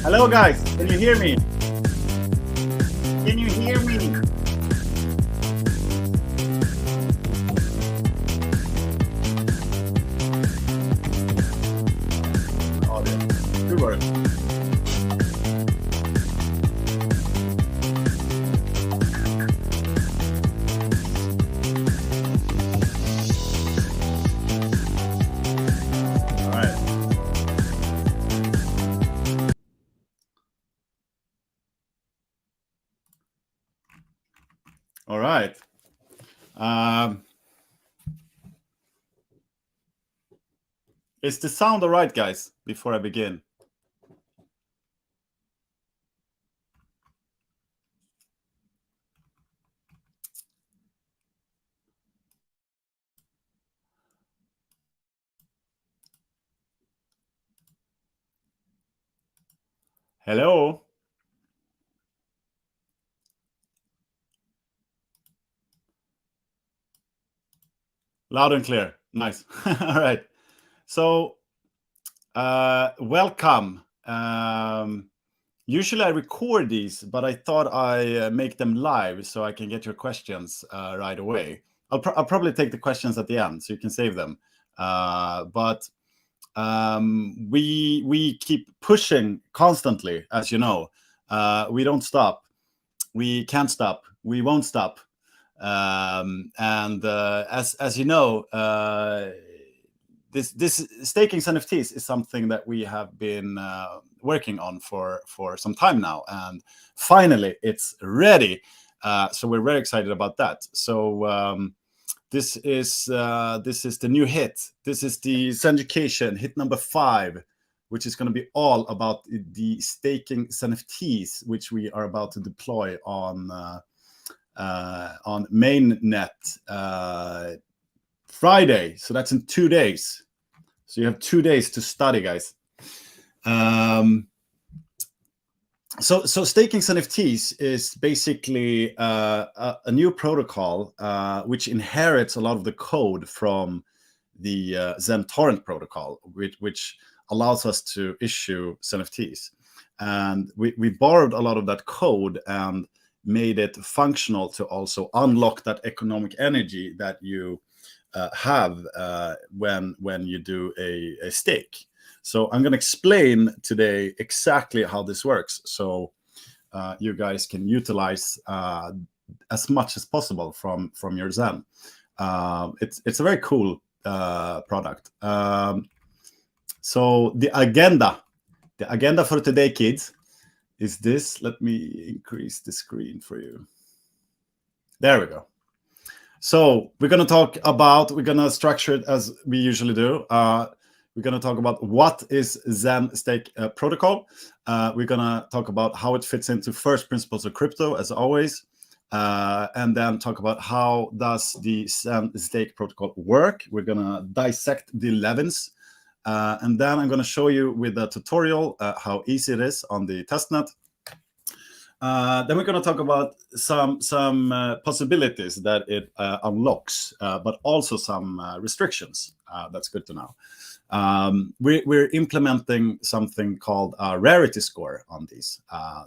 Hello guys, can you hear me? Can you hear me? Audio. Good work. All right. Is the sound all right, guys, before I begin? Hello? Loud and clear. Nice. All right. So, welcome. Usually I record these, but I thought I make them live so I can get your questions right away. I'll probably take the questions at the end so you can save them. But we keep pushing constantly, as you know. We don't stop. We can't stop. We won't stop. And as you know, this staking NFTs is something that we have been working on for some time now, and finally it's ready. So we're very excited about that. So this is the new hit. This is the Education hit number 5, which is going to be all about the staking NFTs, which we are about to deploy on mainnet Friday. So that's in 2 days. So you have 2 days to study, guys. So staking NFTs is basically a new protocol which inherits a lot of the code from the XEN torrent protocol, which allows us to issue NFTs. And we borrowed a lot of that code and made it functional to also unlock that economic energy that you have when you do a stake. So I'm going to explain today exactly how this works, so you guys can utilize as much as possible from your XEN. It's a very cool product. So the agenda for today, kids, is this. Let me increase the screen for you. There we go. So we're going to structure it as we usually do. We're going to talk about what is XEN Stake protocol. We're going to talk about how it fits into first principles of crypto, as always. And then talk about how does the XEN Stake protocol work. We're going to dissect the 11s. And then I'm going to show you with a tutorial how easy it is on the testnet. Then we're going to talk about some possibilities that it unlocks, but also some restrictions. That's good to know. We're implementing something called a Rarity score on these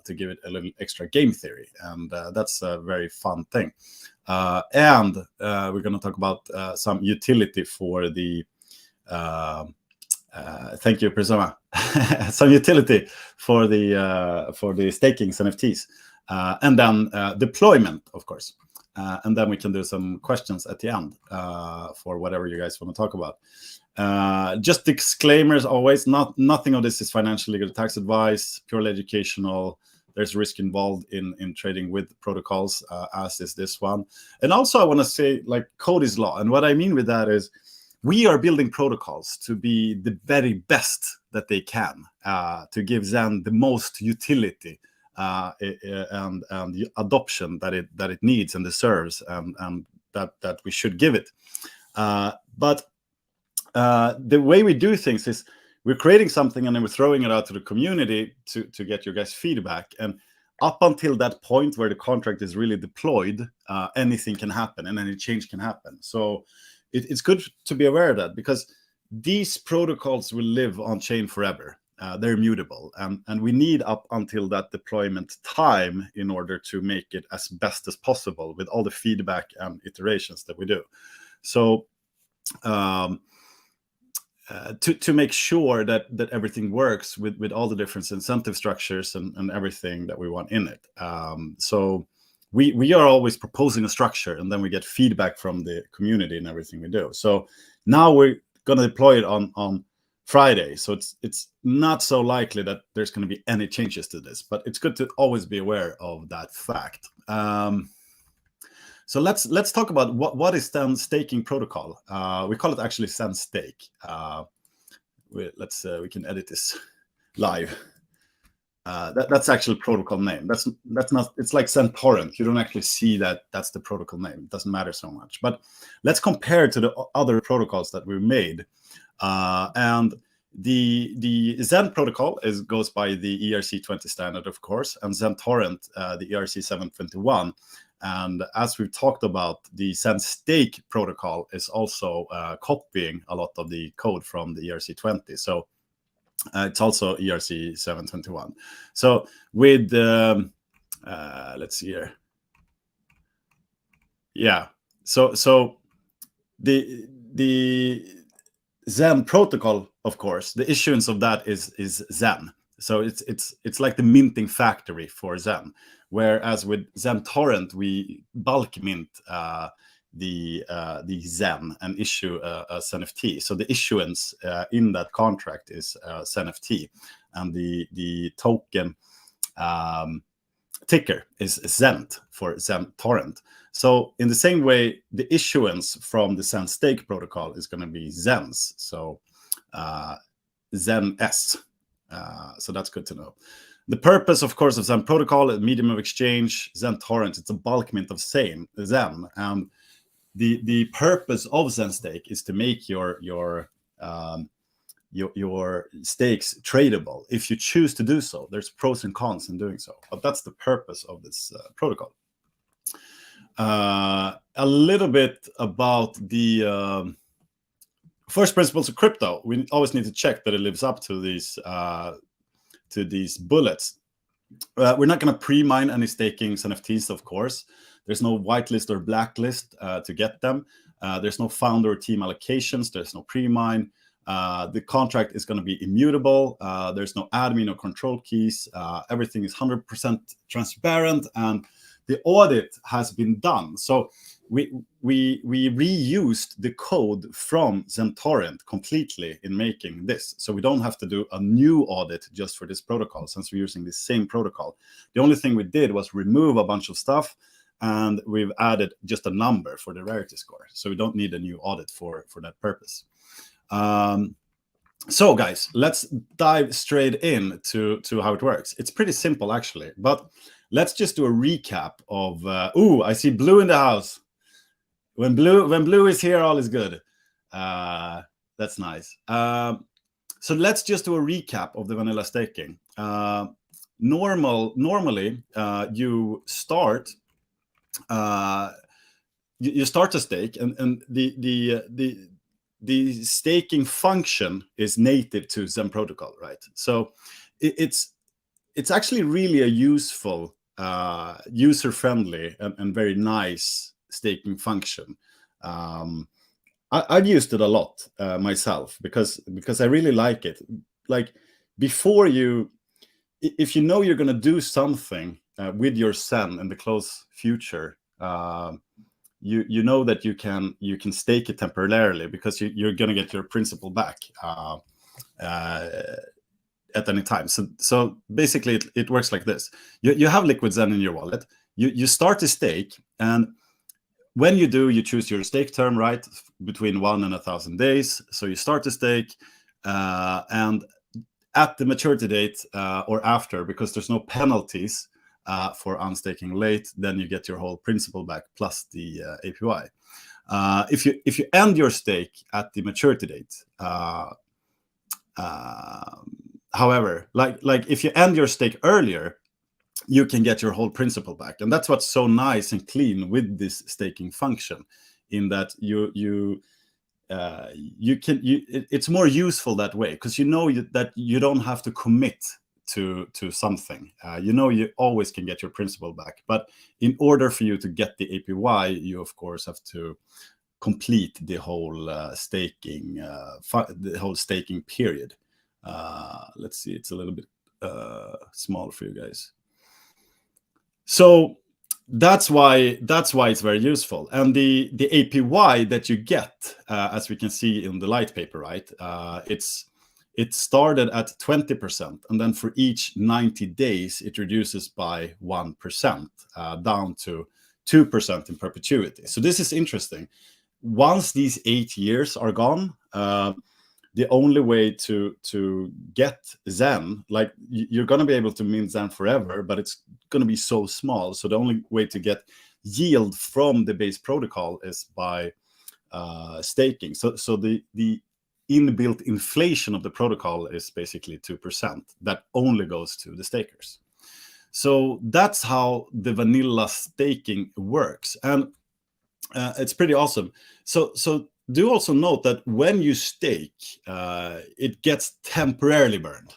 to give it a little extra game theory, and that's a very fun thing. And we're going to talk about some utility for the thank you, Prisma. Some utility for the staking NFTs, and then deployment, of course. And then we can do some questions at the end for whatever you guys want to talk about. Just disclaimers always, nothing of this is financial, legal, tax advice, purely educational. There's risk involved in trading with protocols, as is this one. And also I want to say, like, code is law. And what I mean with that is we are building protocols to be the very best that they can, to give XEN the most utility and the adoption that it needs and deserves, and that we should give it. But the way we do things is we're creating something and then we're throwing it out to the community to get your guys' feedback. And up until that point where the contract is really deployed, anything can happen and any change can happen. So it's good to be aware of that, because these protocols will live on chain forever. they're immutable, and we need up until that deployment time in order to make it as best as possible with all the feedback and iterations that we do. So to make sure that everything works with all the different incentive structures and everything that we want in it. So we are always proposing a structure, and then we get feedback from the community and everything we do. So now we're going to deploy it on Friday. So it's not so likely that there's going to be any changes to this, but it's good to always be aware of that fact. So let's talk about what is then staking protocol. We call it actually XEN Stake. We can edit this live. That's actually protocol name. That's not. It's like XEN torrent. You don't actually see that that's the protocol name. It doesn't matter so much. But let's compare to the other protocols that we made. And the XEN protocol goes by the ERC20 standard, of course, and XEN torrent the ERC721. And as we've talked about, the XEN Stake protocol is also copying a lot of the code from the ERC20. So it's also ERC721. So with, let's see here. Yeah, so the XEN protocol, of course, the issuance of that is XEN. So it's like the minting factory for XEN. Whereas with XEN torrent, we bulk mint the XEN and issue a XENFT. So the issuance in that contract is XENFT, and the token ticker is XENT for XEN torrent. So in the same way, the issuance from the XEN Stake protocol is going to be XENs. So XENS. So that's good to know. The purpose, of course, of XEN protocol, a medium of exchange, XEN torrent, it's a bulk mint of XEN. And the purpose of XEN Stake is to make your stakes tradable. If you choose to do so, there's pros and cons in doing so. But that's the purpose of this protocol. A little bit about the first principles of crypto. We always need to check that it lives up to these bullets. We're not going to pre-mine any staking XENFTs, of course. There's no whitelist or blacklist to get them. There's no founder or team allocations. There's no pre-mine. The contract is going to be immutable. There's no admin or control keys. Everything is 100% transparent, and the audit has been done. So we reused the code from XEN torrent completely in making this. So we don't have to do a new audit just for this protocol, since we're using the same protocol. The only thing we did was remove a bunch of stuff, and we've added just a number for the rarity score. So we don't need a new audit for that purpose. So guys, let's dive straight in to how it works. It's pretty simple, actually, but let's just do a recap of, I see Blue in the house. When blue is here, all is good. That's nice. So let's just do a recap of the vanilla staking. Normally, you start you start a stake, and the staking function is native to XEN protocol, right? So it's actually really a useful, user-friendly, and very nice staking function. I've used it a lot myself because I really like it. Like, before if you know you're going to do something with your XEN in the close future, you know that you can stake it temporarily, because you're going to get your principal back at any time. So basically it works like this. You have liquid XEN in your wallet. You start a stake, and when you do, you choose your stake term, right, between 1 and 1,000 days. So you start the stake, and at the maturity date or after, because there's no penalties for unstaking late, then you get your whole principal back plus the APY. If you end your stake at the maturity date, however, like if you end your stake earlier, you can get your whole principal back. And that's what's so nice and clean with this staking function, in that it's more useful that way, because you know that you don't have to commit to something. You know, you always can get your principal back, but in order for you to get the APY, you of course have to complete the whole staking period. Let's see, it's a little bit small for you guys. So that's why it's very useful. And the APY that you get, as we can see in the light paper, right? It started at 20%, and then for each 90 days, it reduces by 1% down to 2% in perpetuity. So this is interesting. Once these 8 years are gone, the only way to get Zen, like you're going to be able to mint Zen forever, but it's going to be so small. So the only way to get yield from the base protocol is by staking. So the inbuilt inflation of the protocol is basically 2%. That only goes to the stakers. So that's how the vanilla staking works, and it's pretty awesome. So do also note that when you stake, it gets temporarily burned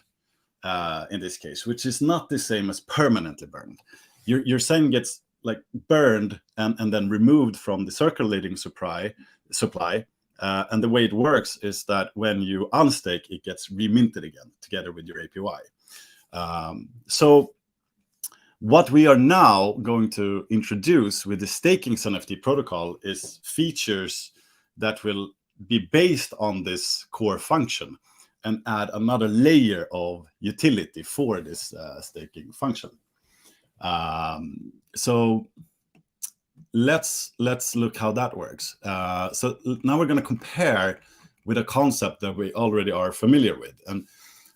in this case, which is not the same as permanently burned. Your Zen gets like burned and then removed from the circulating supply. And the way it works is that when you unstake, it gets reminted again together with your APY. So what we are now going to introduce with the staking XENFT protocol is features that will be based on this core function and add another layer of utility for this staking function. So let's look how that works. So now we're going to compare with a concept that we already are familiar with, and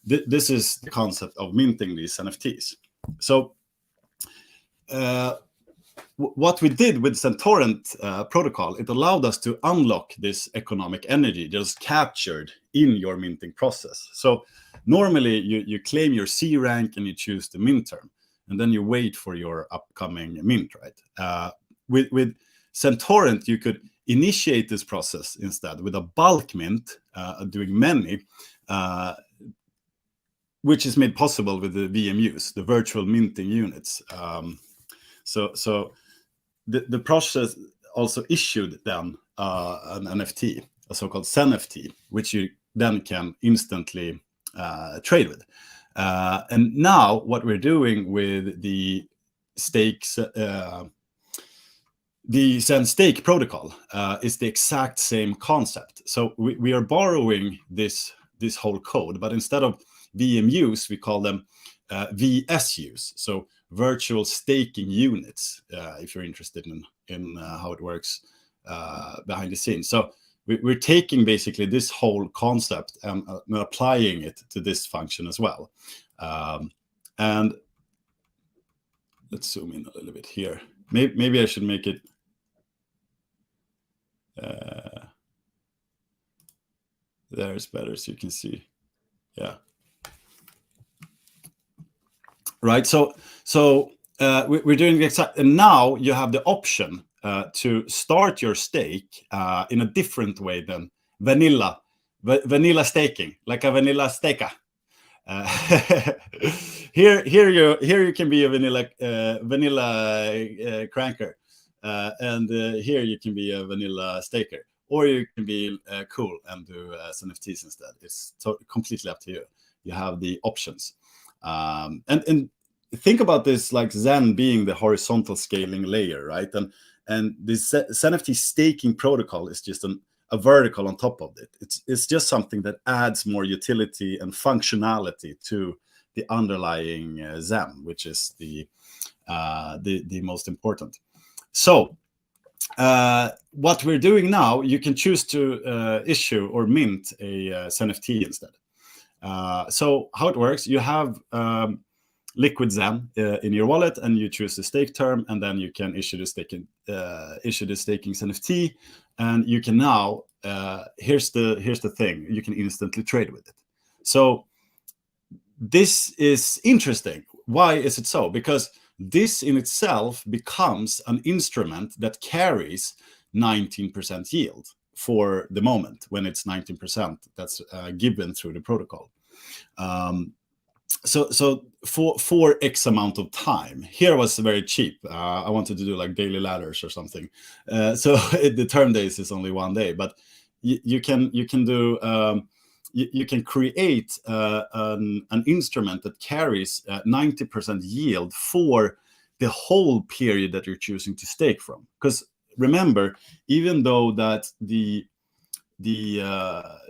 this is the concept of minting these NFTs. So what we did with Centaurant protocol, it allowed us to unlock this economic energy just captured in your minting process. So normally you claim your C rank and you choose the mint term, and then you wait for your upcoming mint, right? With Centaurant, you could initiate this process instead with a bulk mint, doing many, which is made possible with the VMUs, the virtual minting units. So the process also issued then an NFT, a so-called XENFT, which you then can instantly trade with. And now what we're doing with the stakes, the XEN Stake protocol is the exact same concept. So we are borrowing this whole code, but instead of VMUs, we call them VSUs. So virtual staking units, if you're interested in how it works behind the scenes. So we're taking basically this whole concept and applying it to this function as well. And let's zoom in a little bit here. Maybe I should make it there's better so you can see. Yeah. Right. So we're doing the exact, and now you have the option to start your stake in a different way than vanilla staking, like a vanilla staker. Here you can be a vanilla cranker, and here you can be a vanilla staker, or you can be cool and do NFTs instead. It's completely up to you. You have the options. And think about this like Zen being the horizontal scaling layer, right? And this NFT staking protocol is just a vertical on top of it. It's just something that adds more utility and functionality to the underlying Zen, which is the most important. So what we're doing now, you can choose to issue or mint a NFT instead. So how it works, you have liquid Zen in your wallet, and you choose the stake term, and then you can issue the staking NFT, and you can now here's the thing, you can instantly trade with it. So this is interesting. Why is it so? Because this in itself becomes an instrument that carries 19% yield. for the moment when it's 19% that's given through the protocol. So for X amount of time, here was very cheap. I wanted to do like daily ladders or something. So the term days is only 1 day, but you can do you can create an instrument that carries 90% yield for the whole period that you're choosing to stake from. Because remember, even though that the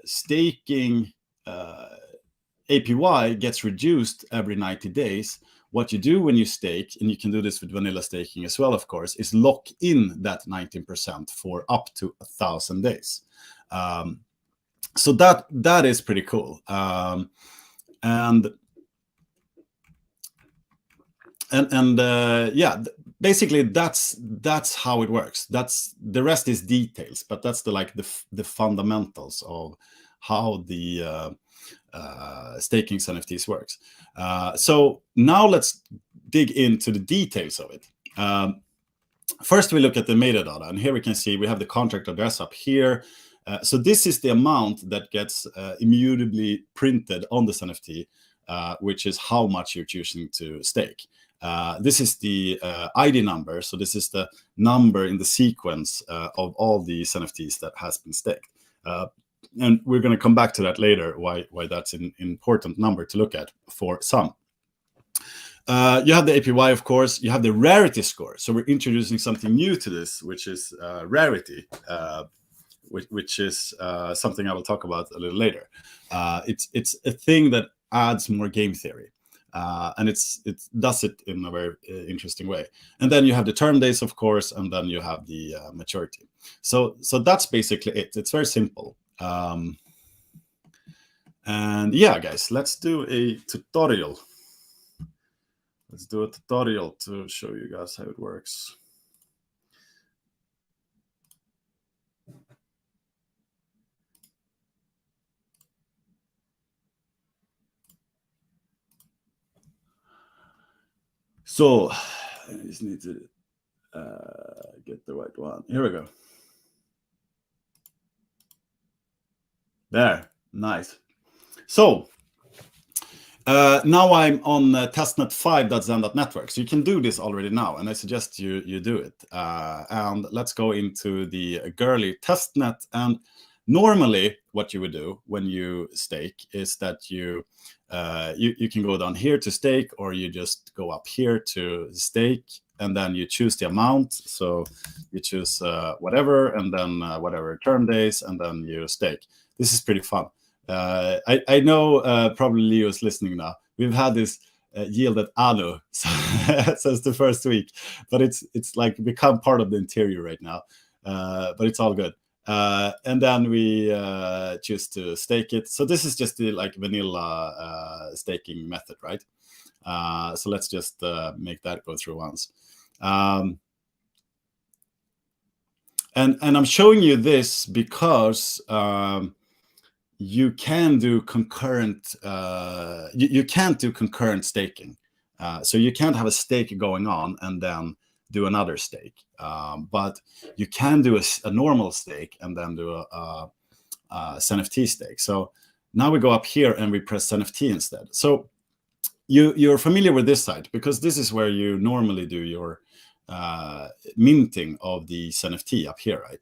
staking APY gets reduced every 90 days, what you do when you stake, and you can do this with vanilla staking as well, of course, is lock in that 19% for up to 1,000 days. So that is pretty cool. And yeah, basically that's how it works. That's the rest is details, but that's the fundamentals of how the staking NFTs works. So now let's dig into the details of it. First, we look at the metadata, and here we can see we have the contract address up here. So this is the amount that gets immutably printed on this NFT, which is how much you're choosing to stake. This is the ID number. So this is the number in the sequence of all these NFTs that has been staked. And we're going to come back to that later, why that's an important number to look at for some. You have the APY, of course. You have the rarity score. So we're introducing something new to this, which is rarity, which is something I will talk about a little later. It's a thing that adds more game theory. And it does it in a very interesting way. And then you have the term days, of course, and then you have the maturity. So that's basically it. It's very simple. And yeah, guys, let's do a tutorial. Let's do a tutorial to show you guys how it works. So I just need to get the right one. Here we go. There, nice. So now I'm on testnet 5.zen.network. So you can do this already now, and I suggest you do it. And let's go into the girly testnet. And normally, what you would do when you stake is that you can go down here to stake, or you just go up here to stake, and then you choose the amount. So you choose whatever, and then whatever term days, and then you stake. This is pretty fun. I know probably Leo is listening now. We've had this yield at Anu since the first week, but it's like become part of the interior right now. But it's all good. And then we choose to stake it. So this is just the like vanilla staking method, right? So let's just make that go through once. And I'm showing you this because you can do concurrent. You can't do concurrent staking. So you can't have a stake going on and then do another stake. But you can do a normal stake and then do a XENFT stake. So now we go up here and we press XENFT instead. So you're familiar with this site because this is where you normally do your minting of the XENFT up here, right?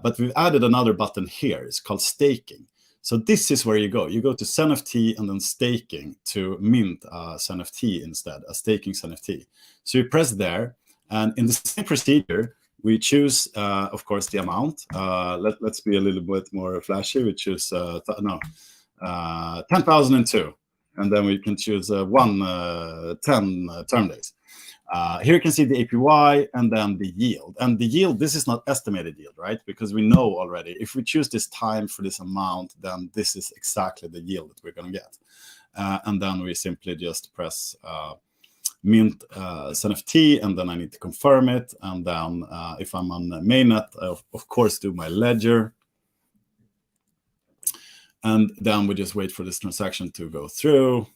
But we've added another button here. It's called staking. So this is where you go. You go to XENFT and then staking to mint a XENFT instead, a staking XENFT. So you press there, and in the same procedure, we choose, of course, the amount. Let's be a little bit more flashy. We choose 10,002, and then we can choose 10 term days. Here you can see the APY and then the yield. And the yield, this is not estimated yield, right? Because we know already, if we choose this time for this amount, then this is exactly the yield that we're going to get. And then we simply just press mint XENFT, and then I need to confirm it. And then if I'm on mainnet, I of course do my ledger. And then we just wait for this transaction to go through.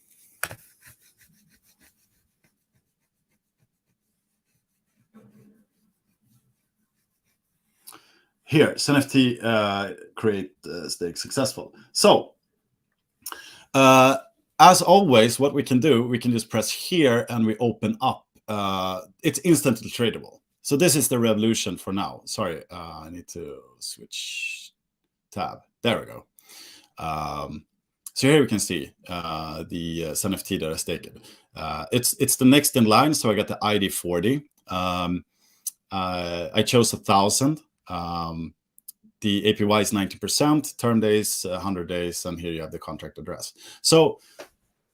here, XENFT create stake successful. So as always, what we can do, we can just press here and we open up. It's instantly tradable. So this is the revolution for now. Sorry, I need to switch tab. There we go. So here we can see the XENFT that I staked. It's the next in line, so I got the ID 40. I chose 1,000. The APY is 90%, term days 100 days, and here you have the contract address. So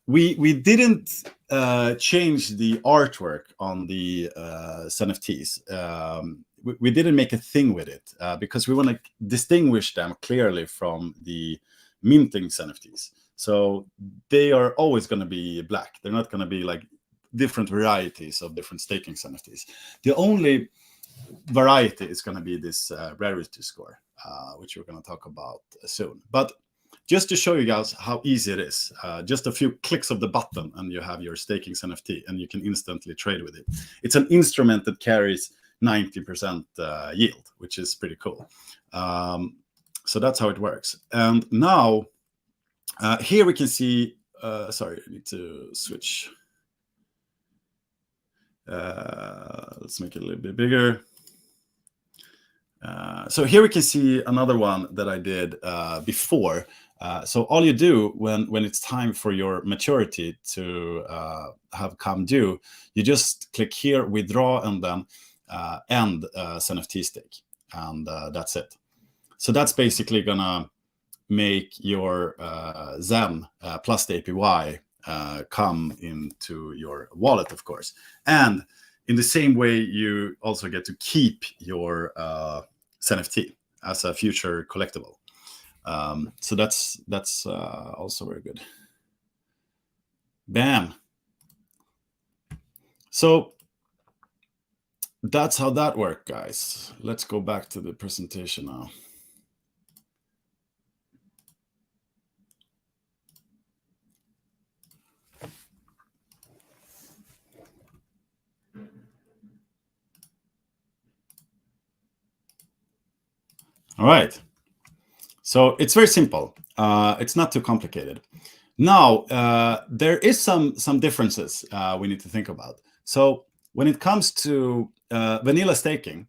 we didn't change the artwork on the XENFTs. We didn't make a thing with it because we want to distinguish them clearly from the minting XENFTs. So they are always going to be black. They're not going to be like different varieties of different staking XENFTs. The only variety is going to be this Rarity score, which we're going to talk about soon. But just to show you guys how easy it is, just a few clicks of the button and you have your staking XENFT and you can instantly trade with it. It's an instrument that carries 90% yield, which is pretty cool. So that's how it works. And now here we can see, sorry, I need to switch. Let's make it a little bit bigger. So here we can see another one that I did before. So all you do when it's time for your maturity to have come due, you just click here, withdraw, and then end XENFT stake, and that's it. So that's basically gonna make your XEN plus the APY come into your wallet, of course. And in the same way, you also get to keep your XENFT as a future collectible. So that's also very good. Bam. So that's how that worked, guys. Let's go back to the presentation now. All right. So it's very simple. It's not too complicated. Now, there is some differences we need to think about. So when it comes to vanilla staking,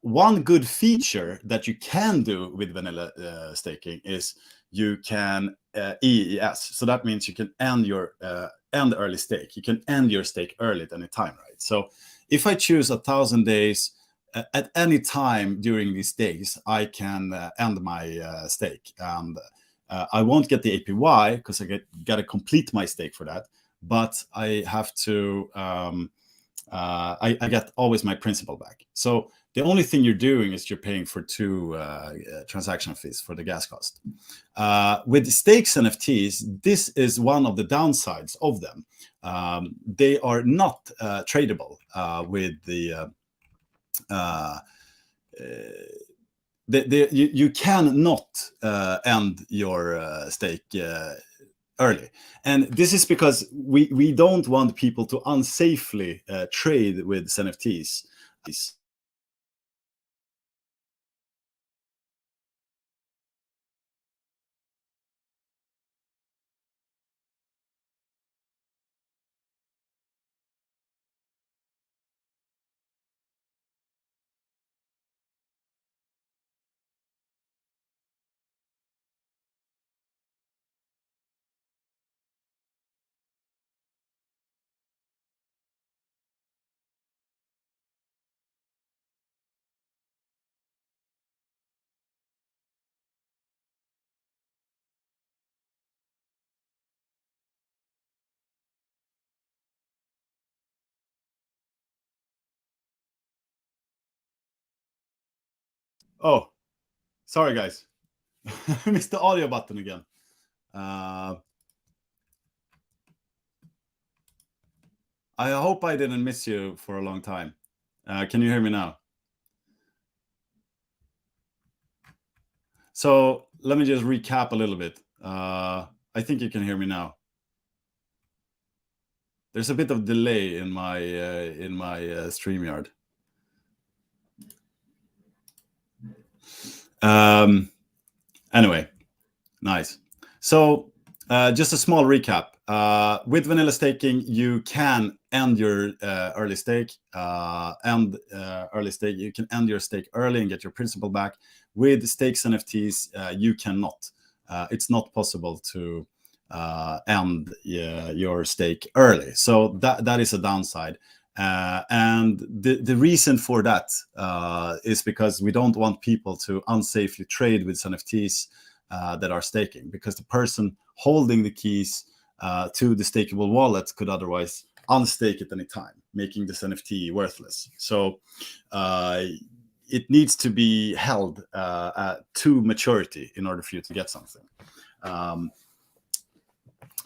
one good feature that you can do with vanilla staking is you can EES. So that means you can end your end early stake. You can end your stake early at any time, right? So if I choose 1,000 days, at any time during these days, I can end my stake. And I won't get the APY because I got to complete my stake for that. But I have to, I get always my principal back. So the only thing you're doing is you're paying for 2 transaction fees for the gas cost. With stakes NFTs, this is one of the downsides of them. They are not tradable with the you cannot end your stake early, and this is because we don't want people to unsafely trade with NFTs. Oh, sorry guys. I missed the audio button again. I hope I didn't miss you for a long time. Can you hear me now? So let me just recap a little bit. I think you can hear me now. There's a bit of delay in my StreamYard. Anyway, nice. So just a small recap. With vanilla staking, you can end your early stake. Early stake, you can end your stake early and get your principal back. With stakes NFTs, you cannot. It's not possible to end your stake early. So that is a downside. And the reason for that is because we don't want people to unsafely trade with NFTs that are staking, because the person holding the keys to the stakeable wallet could otherwise unstake at any time, making this NFT worthless. So it needs to be held to maturity in order for you to get something.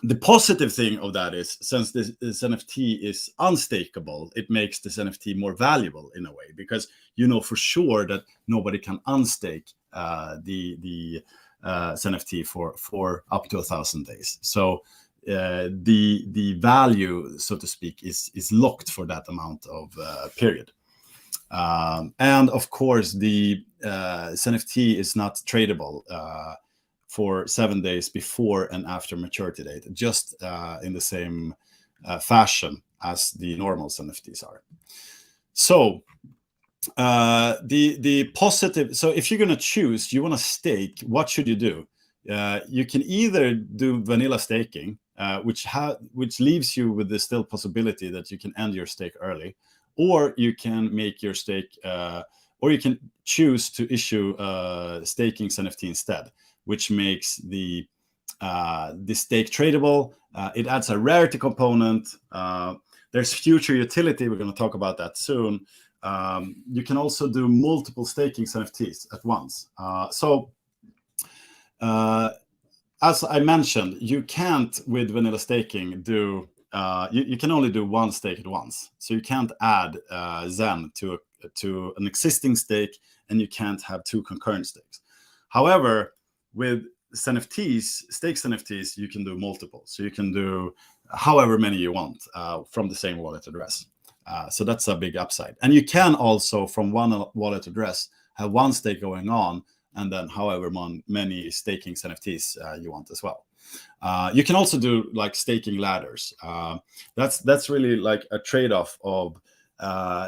The positive thing of that is, since this NFT is unstakeable, it makes this NFT more valuable in a way, because you know for sure that nobody can unstake the NFT for up to 1,000 days. So the value, so to speak, is locked for that amount of period. And of course, the NFT is not tradable for 7 days before and after maturity date, just in the same fashion as the normal NFTs are. So the positive, so if you're going to choose, you want to stake, what should you do? You can either do vanilla staking, which leaves you with the still possibility that you can end your stake early, or you can make your stake, or you can choose to issue staking NFT instead, which makes the stake tradable. It adds a rarity component. There's future utility. We're going to talk about that soon. You can also do multiple staking NFTs at once. As I mentioned, you can't with vanilla staking do. You can only do one stake at once. So you can't add XEN to an existing stake, and you can't have two concurrent stakes. However, with NFTs, stakes NFTs, you can do multiple. So you can do however many you want from the same wallet address. So that's a big upside. And you can also, from one wallet address, have one stake going on, and then however many staking NFTs you want as well. You can also do like staking ladders. That's really like a trade-off of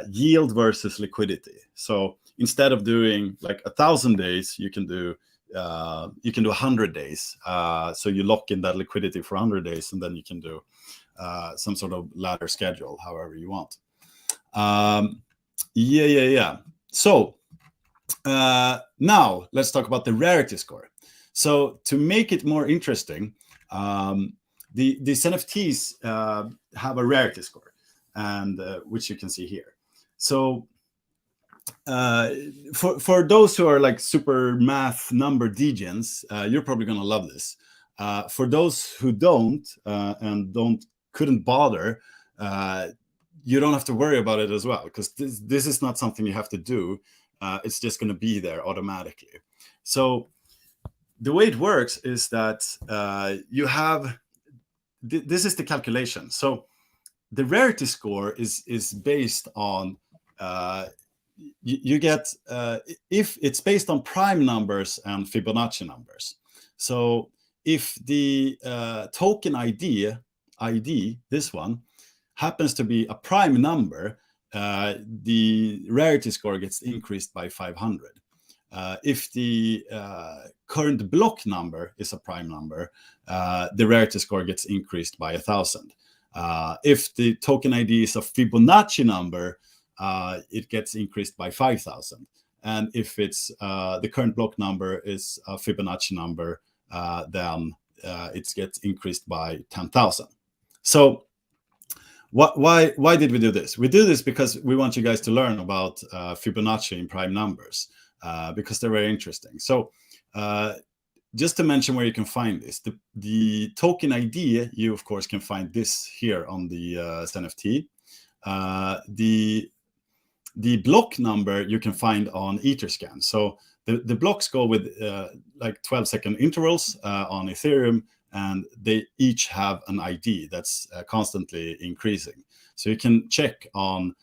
yield versus liquidity. So instead of doing like 1,000 days, you can do 100 days. So you lock in that liquidity for 100 days, and then you can do some sort of ladder schedule, however you want. So now let's talk about the rarity score. So to make it more interesting, these NFTs have a rarity score, and which you can see here. So for those who are like super math number degens, you're probably going to love this. For those who don't and couldn't bother, you don't have to worry about it as well, because this is not something you have to do. It's just going to be there automatically. So the way it works is that you have this is the calculation. So the rarity score is based on you get if it's based on prime numbers and Fibonacci numbers. So if the token ID, this one, happens to be a prime number, the rarity score gets increased by 500. If the current block number is a prime number, the rarity score gets increased by 1,000. If the token ID is a Fibonacci number, it gets increased by 5,000. And if it's the current block number is a Fibonacci number, then it gets increased by 10,000. So why did we do this? We do this because we want you guys to learn about Fibonacci in prime numbers, because they're very interesting. So just to mention where you can find this, the token ID, you of course can find this here on the NFT. The block number you can find on Etherscan. So the blocks go with like 12-second intervals on Ethereum, and they each have an ID that's constantly increasing. So you can check on,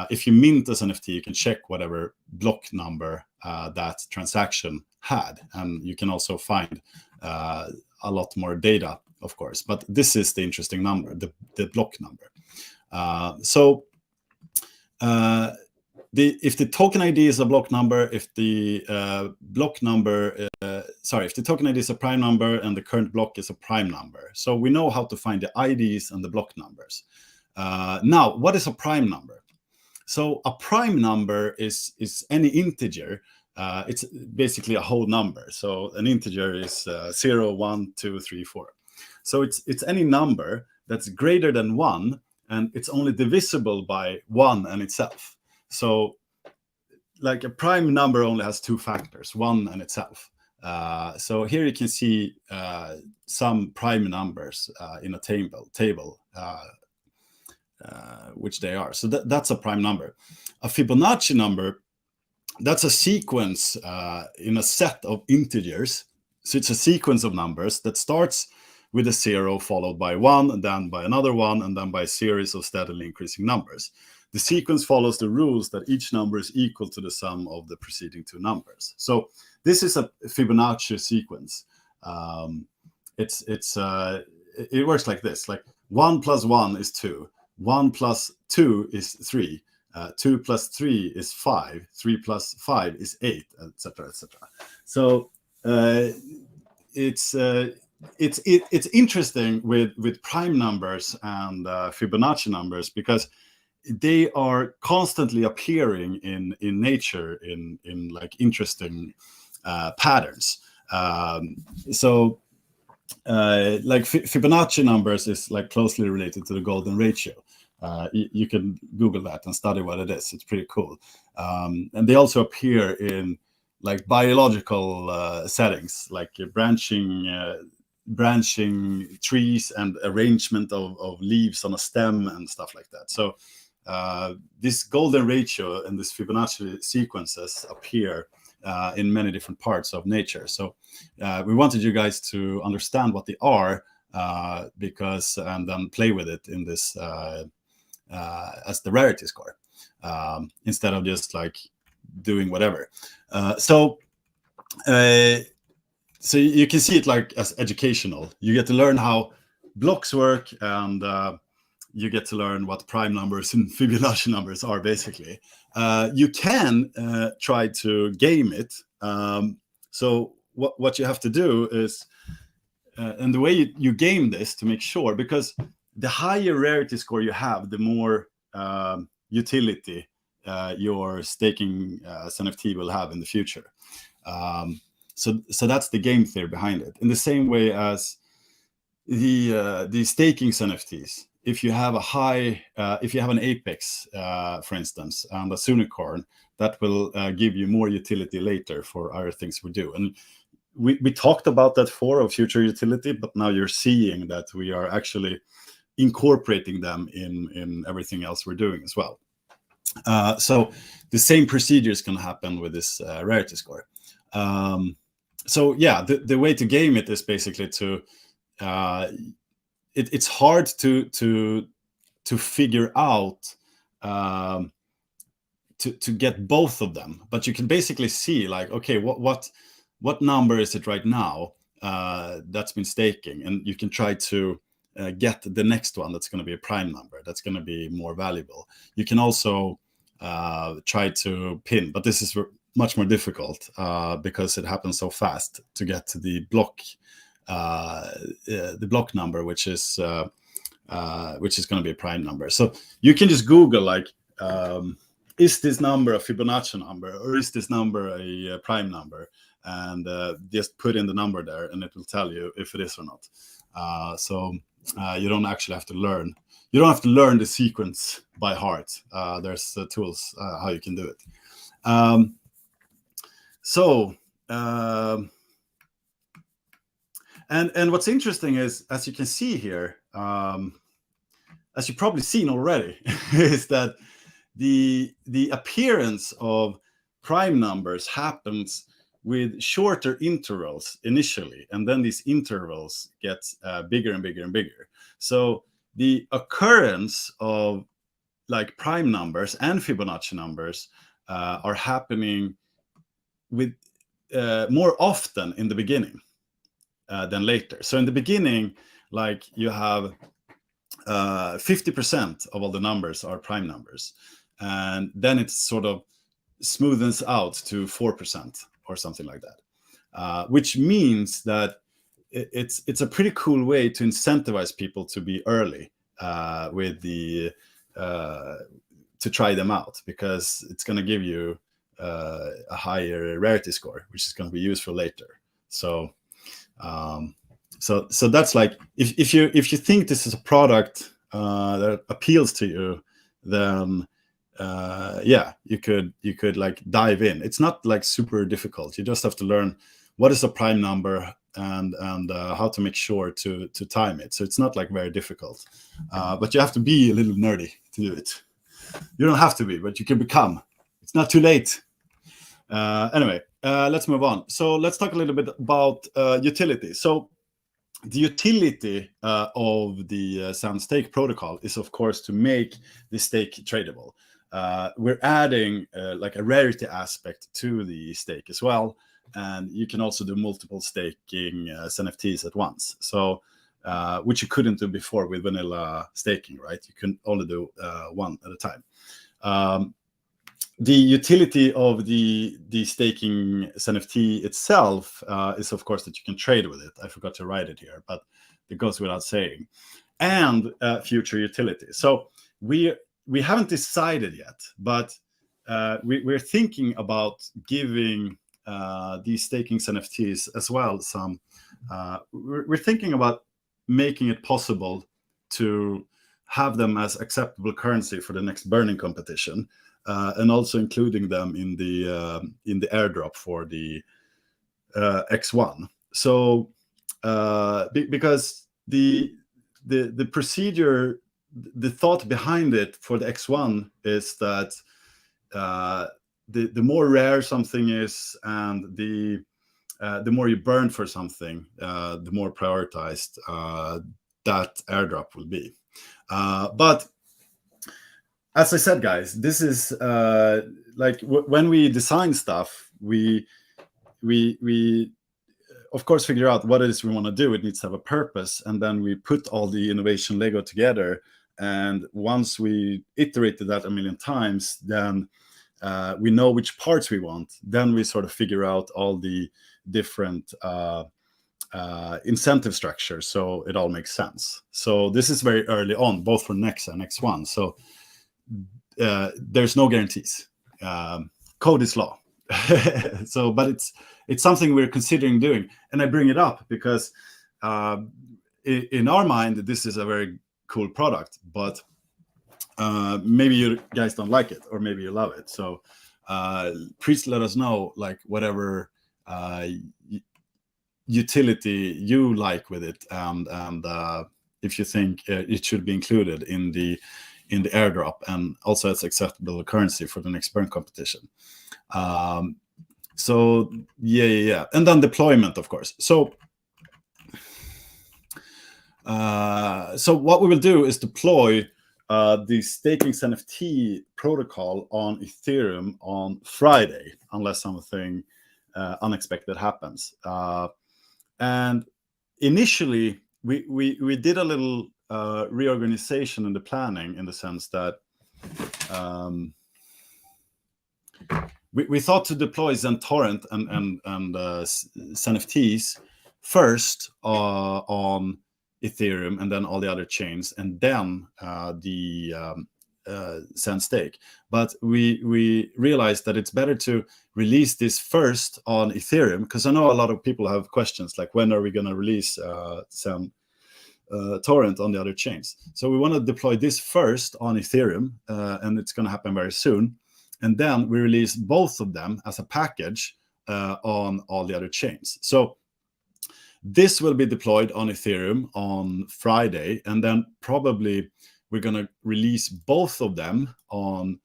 if you mint as an NFT, you can check whatever block number that transaction had. And you can also find a lot more data, of course. But this is the interesting number, the block number. If the token ID is a block number, if the block number, if the token ID is a prime number and the current block is a prime number. So we know how to find the IDs and the block numbers. Now, what is a prime number? So a prime number is any integer. It's basically a whole number. So an integer is 0, 1, 2, 3, 4. So it's any number that's greater than 1, and it's only divisible by 1 and itself. So like a prime number only has two factors, 1 and itself. So here you can see some prime numbers in a table, which they are. So that's a prime number. A Fibonacci number, that's a sequence in a set of integers. So it's a sequence of numbers that starts with a 0 followed by 1, and then by another 1, and then by a series of steadily increasing numbers. The sequence follows the rules that each number is equal to the sum of the preceding two numbers. So this is a Fibonacci sequence. It works like this: like 1 plus 1 is 2, 1 plus 2 is 3, 2 plus 3 is 5, 3 plus 5 is 8, etc., etc. So it's interesting with prime numbers and Fibonacci numbers, because they are constantly appearing in nature in like interesting patterns. Like Fibonacci numbers is like closely related to the golden ratio. You can Google that and study what it is. It's pretty cool. And they also appear in like biological settings, like branching trees and arrangement of leaves on a stem and stuff like that. So this golden ratio and this Fibonacci sequences appear in many different parts of nature. So we wanted you guys to understand what they are, and then play with it in this as the rarity score, instead of just like doing whatever. So you can see it like as educational. You get to learn how blocks work, and you get to learn what prime numbers and Fibonacci numbers are, basically. You can try to game it. So what you have to do is, and the way you game this to make sure, because the higher rarity score you have, the more utility your staking XENFT will have in the future. So that's the game theory behind it. In the same way as the staking XENFTs, if you have if you have an Apex, for instance, and a Unicorn, that will give you more utility later for other things we do. And we talked about that for future utility, but now you're seeing that we are actually incorporating them in everything else we're doing as well. So the same procedure is going to happen with this rarity score. So yeah, the way to game it is basically to it's hard to figure out to get both of them, but you can basically see like, okay, what number is it right now that's been staking, and you can try to get the next one that's going to be a prime number that's going to be more valuable. You can also try to pin, but this is much more difficult because it happens so fast to get to the block number, which is going to be a prime number. So you can just Google like, is this number a Fibonacci number, or is this number a prime number, and just put in the number there, and it will tell you if it is or not. So you don't actually have to learn. You don't have to learn the sequence by heart. There's tools how you can do it. And what's interesting is, as you can see here, as you've probably seen already, is that the appearance of prime numbers happens with shorter intervals initially, and then these intervals get bigger and bigger and bigger. So the occurrence of like prime numbers and Fibonacci numbers are happening with more often in the beginning than later. So in the beginning, like you have 50% of all the numbers are prime numbers, and then it sort of smoothens out to 4% or something like that, which means that it's a pretty cool way to incentivize people to be early with the to try them out, because it's going to give you a higher rarity score, which is going to be useful later. So so that's like, if you think this is a product that appeals to you, then yeah, you could like dive in. It's not like super difficult. You just have to learn what is a prime number and how to make sure to time it. So it's not like very difficult, but you have to be a little nerdy to do it. You don't have to be, but you can become. It's not too late. Anyway, let's move on. So let's talk a little bit about utility. So the utility of the XEN Stake protocol is, of course, to make the stake tradable. We're adding like a rarity aspect to the stake as well, and you can also do multiple staking XENFTs at once. So which you couldn't do before with vanilla staking, right? You can only do one at a time. The utility of the staking XENFT itself is, of course, that you can trade with it. I forgot to write it here, but it goes without saying. And future utility. So we haven't decided yet, but we're thinking about giving these staking XENFTs as well some. We're thinking about making it possible to have them as acceptable currency for the next burning competition. And also including them in the airdrop for the X1. So because the procedure, the thought behind it for the X1 is that the more rare something is, and the more you burn for something, the more prioritized that airdrop will be. But as I said, guys, this is like when we design stuff, we of course figure out what it is we want to do. It needs to have a purpose, and then we put all the innovation Lego together. And once we iterated that a million times, then we know which parts we want. Then we sort of figure out all the different incentive structures, so it all makes sense. So this is very early on, both for Next and X1. So there's no guarantees. Code is law. So, but it's something we're considering doing, and I bring it up because in our mind this is a very cool product, but maybe you guys don't like it, or maybe you love it. So please let us know, like, whatever utility you like with it, and if you think it should be included in the airdrop, and also as acceptable currency for the next burn competition. So yeah, and then deployment, of course. So what we will do is deploy the staking XENFT protocol on Ethereum on Friday, unless something unexpected happens. And initially, we did a little reorganization in the planning, in the sense that we thought to deploy XenTorrent and XENFTs first on Ethereum, and then all the other chains, and then the XEN Stake. But we realized that it's better to release this first on Ethereum, because I know a lot of people have questions like, when are we going to release XEN Torrent on the other chains? So we want to deploy this first on Ethereum, and it's going to happen very soon. And then we release both of them as a package on all the other chains. So this will be deployed on Ethereum on Friday, and then probably we're going to release both of them on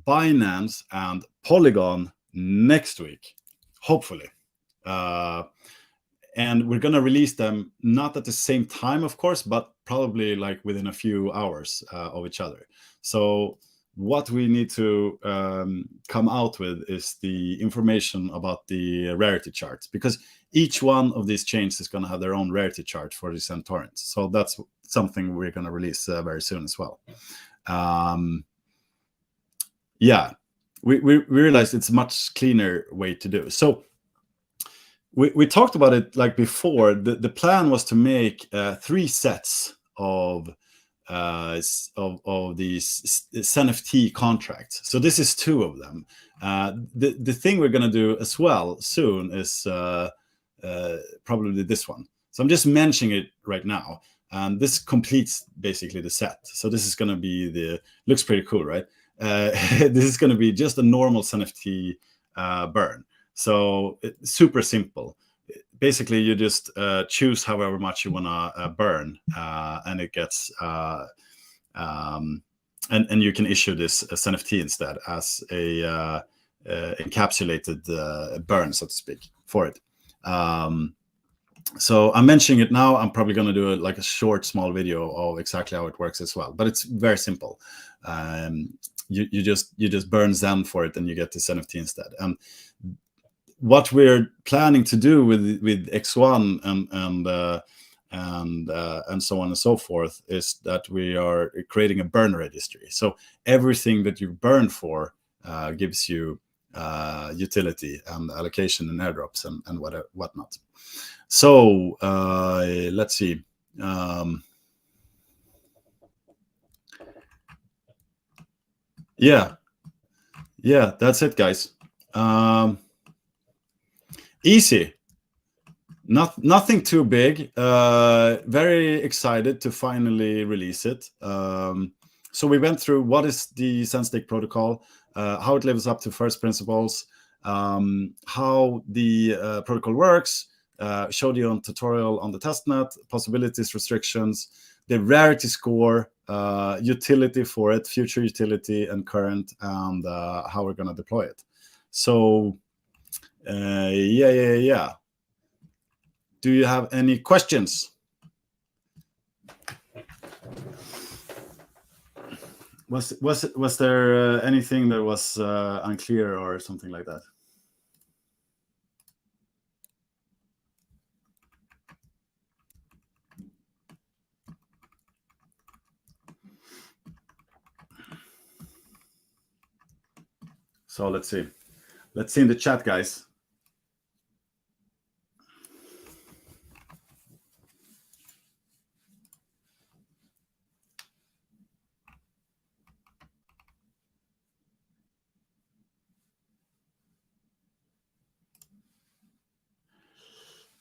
Binance and Polygon next week, hopefully. And we're going to release them not at the same time, of course, but probably like within a few hours of each other. So what we need to come out with is the information about the rarity charts, because each one of these chains is going to have their own rarity chart for the XEN torrents. So that's something we're going to release very soon as well. Yeah, we realized it's a much cleaner way to do. So we talked about it like before. The plan was to make 3 sets of these XENFT contracts. So this is 2 of them. The thing we're going to do as well soon is probably this one. So I'm just mentioning it right now. And this completes basically the set. So this is going to be looks pretty cool, right? This is going to be just a normal XENFT burn. So it's super simple. Basically, you just choose however much you want to burn, and it gets and you can issue this as NFT instead as a encapsulated burn, so to speak, for it. So I'm mentioning it now. I'm probably going to do a short, small video of exactly how it works as well. But it's very simple. You just burn Zen for it, and you get this NFT instead. And what we're planning to do with X1 and so on and so forth is that we are creating a burn registry. So everything that you burn for gives you utility and allocation and airdrops and whatnot. So let's see. Yeah, that's it, guys. Easy. Nothing too big. Very excited to finally release it. So we went through what is the XEN Stake protocol, how it lives up to first principles, how the protocol works, showed you a tutorial on the testnet, possibilities, restrictions, the rarity score, utility for it, future utility and current, and how we're going to deploy it. So yeah. Do you have any questions? Was there anything that was unclear or something like that? So let's see. Let's see in the chat, guys.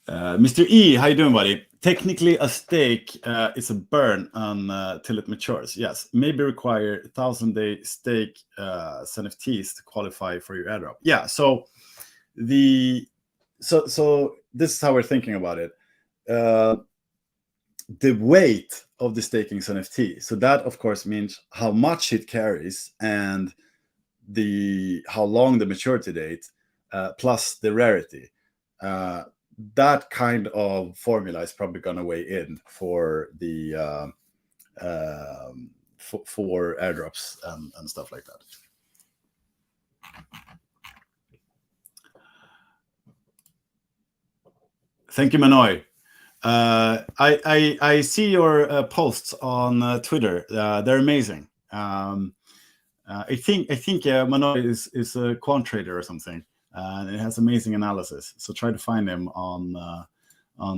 Mr. E, how you doing, buddy? Technically, a stake is a burn until it matures. Yes, maybe require 1,000-day stake XENFTs to qualify for your airdrop. Yeah, so so this is how we're thinking about it. The weight of the staking XENFT. So that, of course, means how much it carries and how long the maturity date plus the rarity. That kind of formula is probably going to weigh in for the for airdrops and stuff like that. Thank you, Manoy. I see your posts on Twitter. They're amazing. I think Manoy is a quant trader or something. And it has amazing analysis. So try to find him on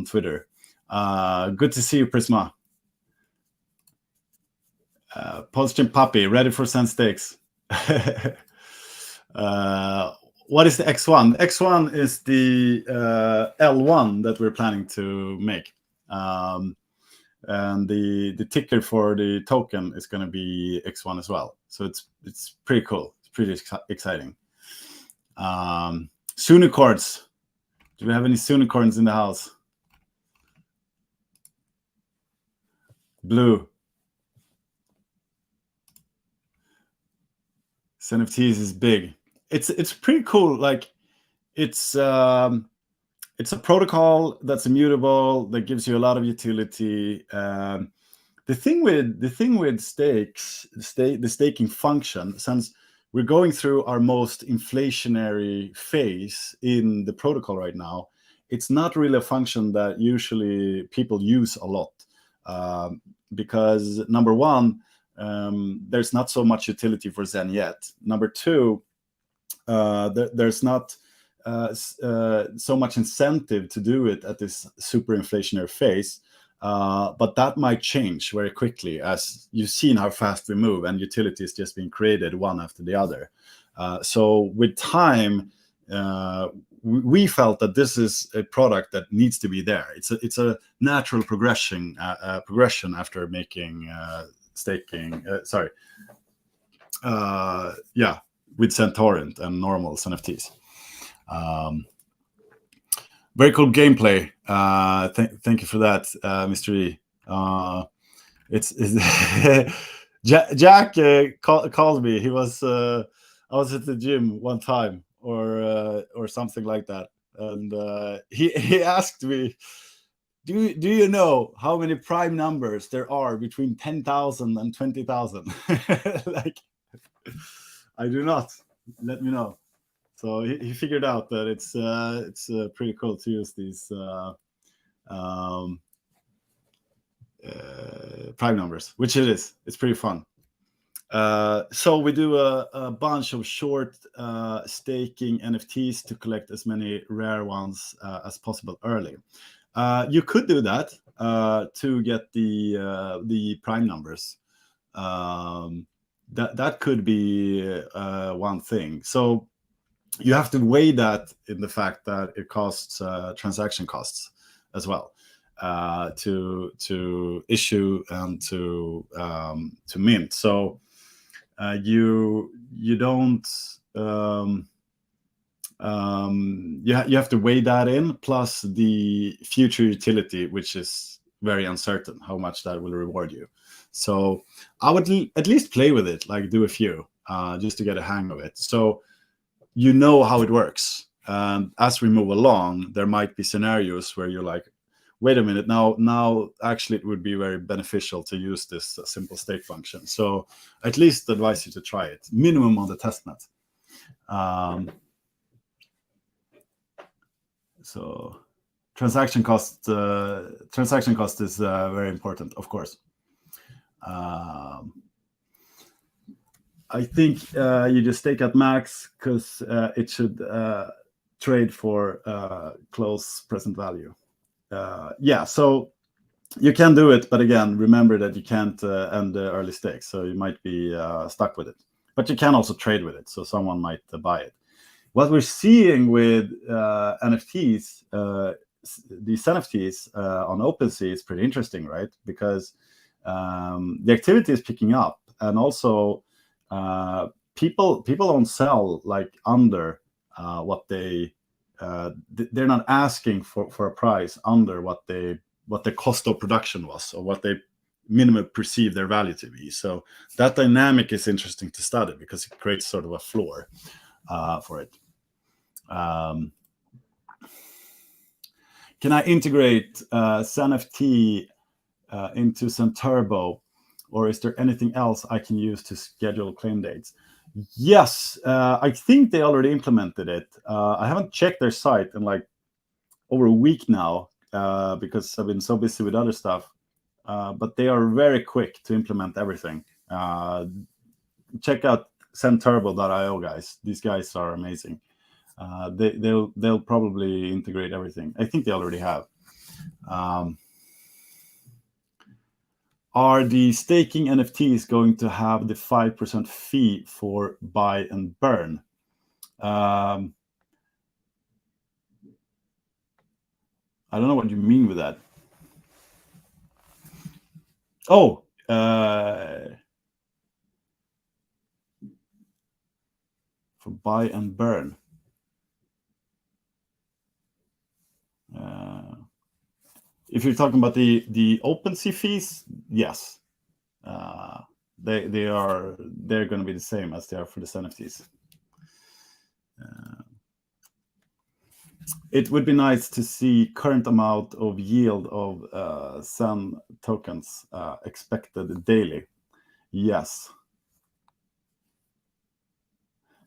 Twitter. Good to see you, Prisma. Post-stream Puppy, ready for XEN Stakes. What is the X1? X1 is the L1 that we're planning to make. And the ticker for the token is going to be X1 as well. So it's pretty cool. It's pretty exciting. Unicorns. Do we have any unicorns in the house? Blue. XENFTs is big. It's pretty cool. Like it's a protocol that's immutable, that gives you a lot of utility. The the thing with stakes, the staking function, since we're going through our most inflationary phase in the protocol right now, it's not really a function that usually people use a lot, because number one, there's not so much utility for Zen yet. Number two, there's not so much incentive to do it at this super inflationary phase. But that might change very quickly, as you've seen how fast we move, and utility is just being created one after the other. So with time, we felt that this is a product that needs to be there. It's a natural progression after making staking. With Centaurant and normal NFTs. Very cool gameplay. Thank you for that, Mr. E. Jack called me. He was I was at the gym one time, or something like that, and he asked me, do you know how many prime numbers there are between 10,000 and 20,000? Like, I do not. Let me know. So he figured out that it's pretty cool to use these prime numbers, which it is. It's pretty fun. So we do a bunch of short staking NFTs to collect as many rare ones as possible early. You could do that to get the prime numbers. That could be one thing. So you have to weigh that in the fact that it costs transaction costs as well to issue and to mint. So you don't you have to weigh that in, plus the future utility, which is very uncertain how much that will reward you. So I would at least play with it, like do a few, just to get a hang of it. So you know how it works. As we move along, there might be scenarios where you're like, wait a minute, now actually it would be very beneficial to use this simple stake function. So at least advise you to try it, minimum on the testnet. So transaction cost is very important, of course. I think you just stake at max because it should trade for close present value. Yeah, so you can do it, but again, remember that you can't end the early stake, so you might be stuck with it. But you can also trade with it, so someone might buy it. What we're seeing with NFTs, these NFTs on OpenSea is pretty interesting, right? Because the activity is picking up, and also people don't sell like under what they're not asking for a price under what the cost of production was, or what they minimum perceive their value to be. So that dynamic is interesting to study because it creates sort of a floor for it. Can I integrate XENFT into Centurbo, or is there anything else I can use to schedule claim dates? Yes, I think they already implemented it. I haven't checked their site in like over a week now because I've been so busy with other stuff. But they are very quick to implement everything. Check out Centurbo.io, guys. These guys are amazing. They'll probably integrate everything. I think they already have. Are the staking NFTs going to have the 5% fee for buy and burn? I don't know what you mean with that. Oh, for buy and burn. If you're talking about the OpenSea fees, yes, they're going to be the same as they are for the NFTs. it would be nice to see current amount of yield of SEN tokens expected daily. Yes.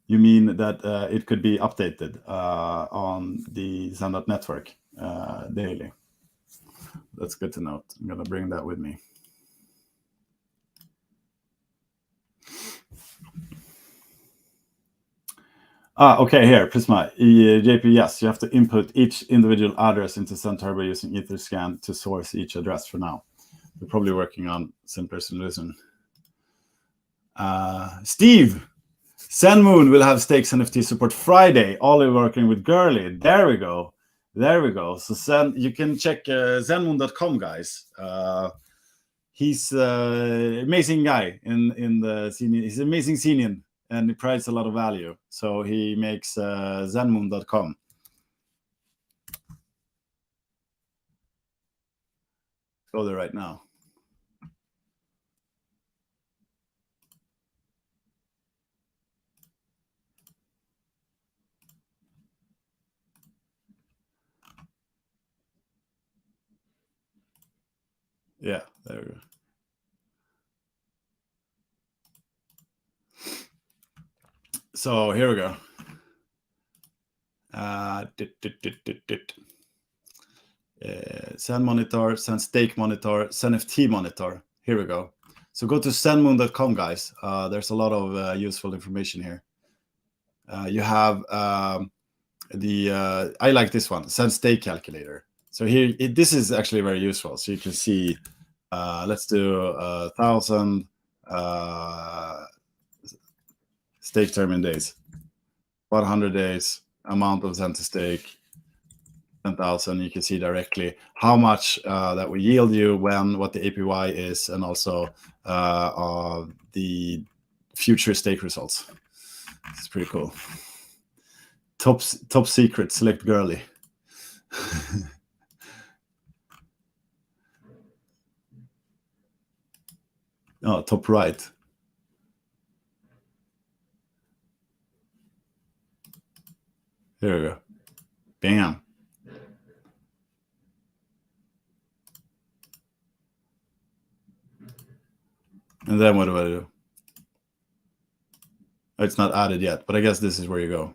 You mean that it could be updated on the SEN.net network daily? That's good to note. I'm going to bring that with me. Okay, here, Prisma. JP, yes, you have to input each individual address into SEN Turbo using Etherscan to source each address for now. We're probably working on simpler solution. Steve, ZenMoon will have stakes NFT support Friday. Ollie working with Gurley. There we go. There we go. So you can check zenmoon.com, guys. He's an amazing guy in the scene. He's an amazing scenian, and he provides a lot of value. So he makes zenmoon.com. Go there right now. Yeah, there we go. So here we go. Sen monitor, Sen stake monitor, XENFT monitor. Here we go. So go to zenmoon.com, guys. There's a lot of useful information here. You have I like this one, Sen stake calculator. So here, this is actually very useful. So you can see, let's do 1,000 stake term in days, 100 days, amount of Sen to stake, 10,000. You can see directly how much that will yield you, what the APY is, and also the future stake results. It's pretty cool. Top secret, select Gurley. Oh, top right. Here we go. Bam. And then what do I do? It's not added yet, but I guess this is where you go.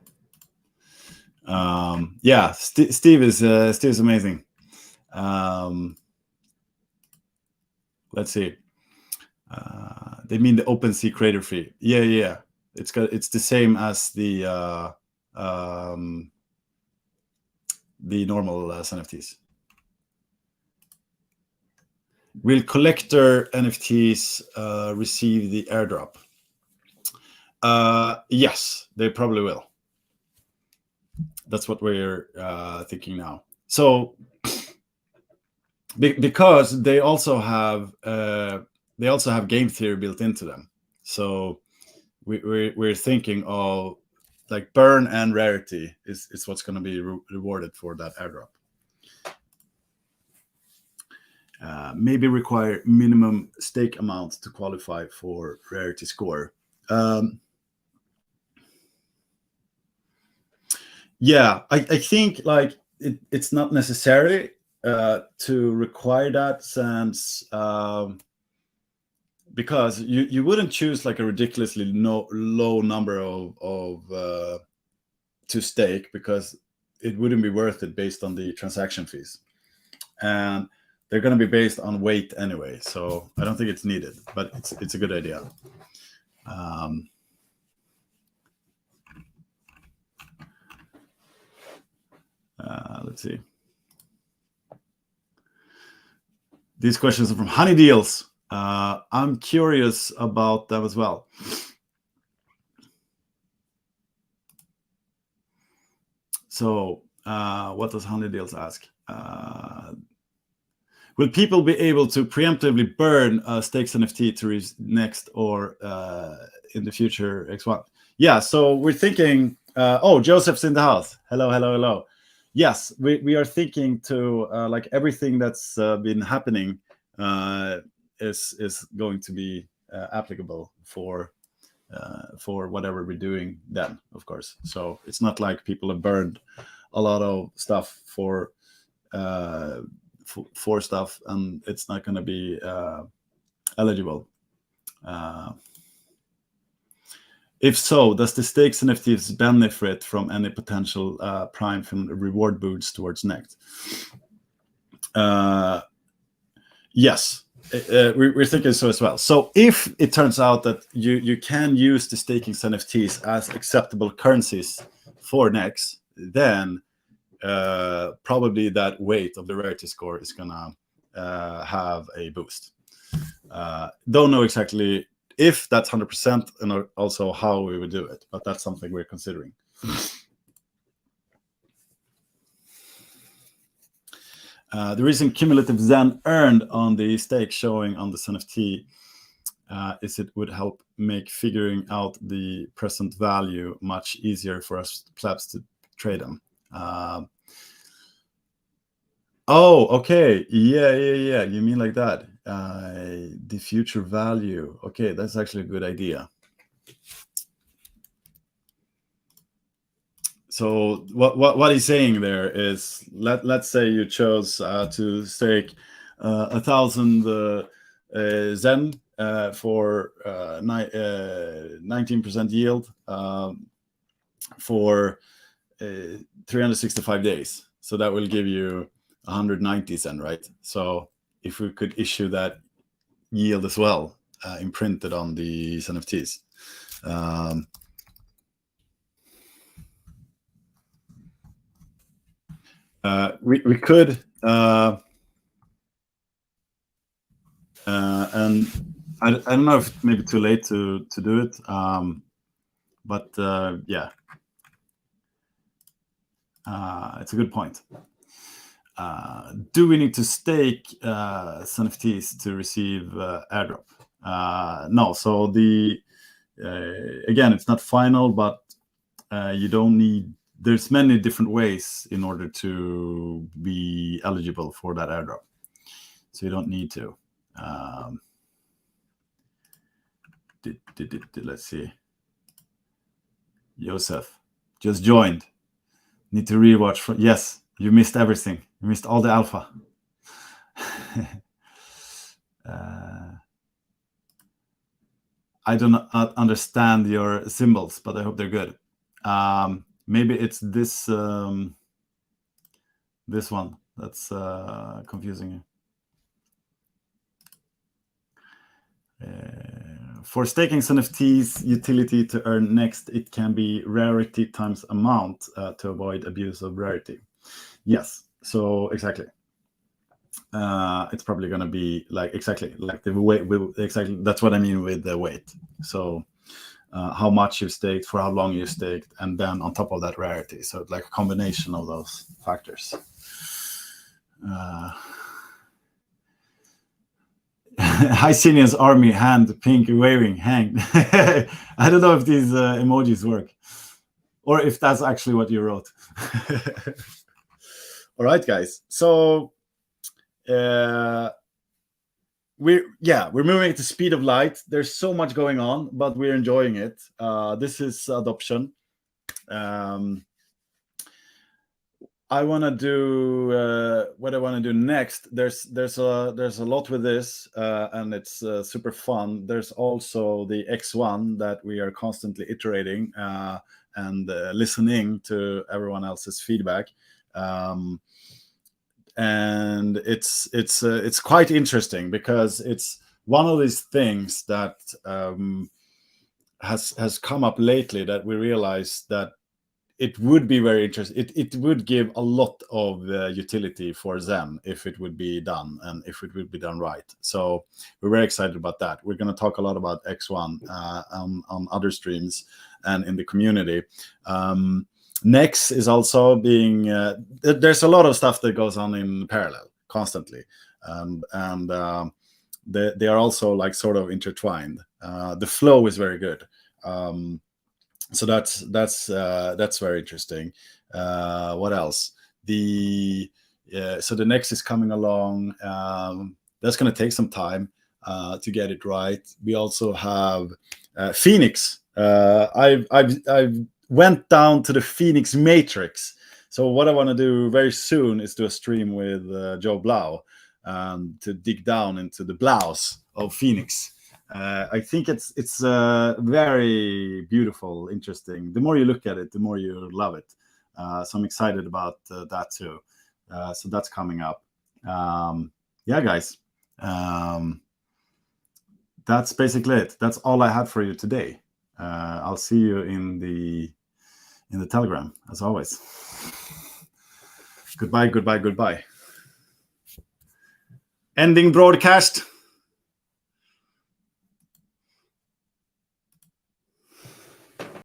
Yeah, Steve is Steve's amazing. Let's see. They mean the OpenSea creator fee. Yeah. It's the same as the normal NFTs. Will collector NFTs receive the airdrop? Yes, they probably will. That's what we're thinking now. So because they also have game theory built into them. So we're thinking of like burn and rarity is what's going to be rewarded for that airdrop. Maybe require minimum stake amount to qualify for rarity score. Yeah, I think like it's not necessary to require that, since because you wouldn't choose like a ridiculously low number of to stake, because it wouldn't be worth it based on the transaction fees, and they're going to be based on weight anyway. So I don't think it's needed, but it's a good idea. Let's see. These questions are from Honey Deals. I'm curious about them as well. So what does Honey Deals ask? Will people be able to preemptively burn stakes NFT to reach next or in the future X1? Yeah, so we're thinking, oh, Joseph's in the house. Hello. Yes, we are thinking to like everything that's been happening is going to be applicable for whatever we're doing then, of course. So it's not like people have burned a lot of stuff for stuff, and it's not going to be eligible. If so, does the stakes NFTs benefit from any potential prime from reward boosts towards next? Yes, we're thinking so as well. So if it turns out that you can use the staking NFTs as acceptable currencies for next, then probably that weight of the rarity score is gonna have a boost. Don't know exactly if that's 100% and also how we would do it, but that's something we're considering. The reason cumulative Zen earned on the stake showing on this NFT is it would help make figuring out the present value much easier for us plebs to trade them. Oh, okay. Yeah. You mean like that? The future value. Okay, that's actually a good idea. So what he's saying there is, let's say you chose to stake 1,000 Zen for 19% yield for 365 days. So that will give you 190 Zen, right? So if we could issue that yield as well, imprinted on these NFTs. We could, and I don't know if it may be too late to do it, but yeah, it's a good point. Do we need to stake NFTs to receive airdrop? No. So the again, it's not final, but you don't need. There's many different ways in order to be eligible for that airdrop, so you don't need to. Let's see. Joseph just joined. Need to rewatch. Yes, you missed everything. You missed all the alpha. I do not understand your symbols, but I hope they're good. Maybe it's this this one that's confusing you. For staking NFTs utility to earn next, it can be rarity times amount to avoid abuse of rarity. Yes, so exactly. It's probably going to be like exactly like the weight. Exactly, that's what I mean with the weight. So how much you staked, for how long you staked, and then on top of that rarity. So like a combination of those factors. Hysenian's army hand pink waving hang. I don't know if these emojis work or if that's actually what you wrote. All right, guys. So we're moving at the speed of light. There's so much going on, but we're enjoying it. This is adoption. I want to do what I want to do next. There's a lot with this, and it's super fun. There's also the X1 that we are constantly iterating and listening to everyone else's feedback, and it's quite interesting because it's one of these things that has come up lately that we realize that it would be very interesting. It would give a lot of utility for Zen if it would be done and if it would be done right. So we're very excited about that. We're going to talk a lot about X1 on other streams and in the community. Next is also being, there's a lot of stuff that goes on in parallel constantly. And they are also like sort of intertwined. The flow is very good. So that's very interesting. What else? So the next is coming along. That's going to take some time to get it right. We also have Phoenix. I've went down to the Phoenix matrix So what I want to do very soon is do a stream with Joe Blau to dig down into the blouse of Phoenix. I think it's very beautiful, interesting. The more you look at it, the more you love it. So I'm excited about that too. So that's coming up. Yeah, guys. That's basically it. That's all I have for you today. I'll see you in the Telegram, as always. Goodbye, goodbye, goodbye. Ending broadcast.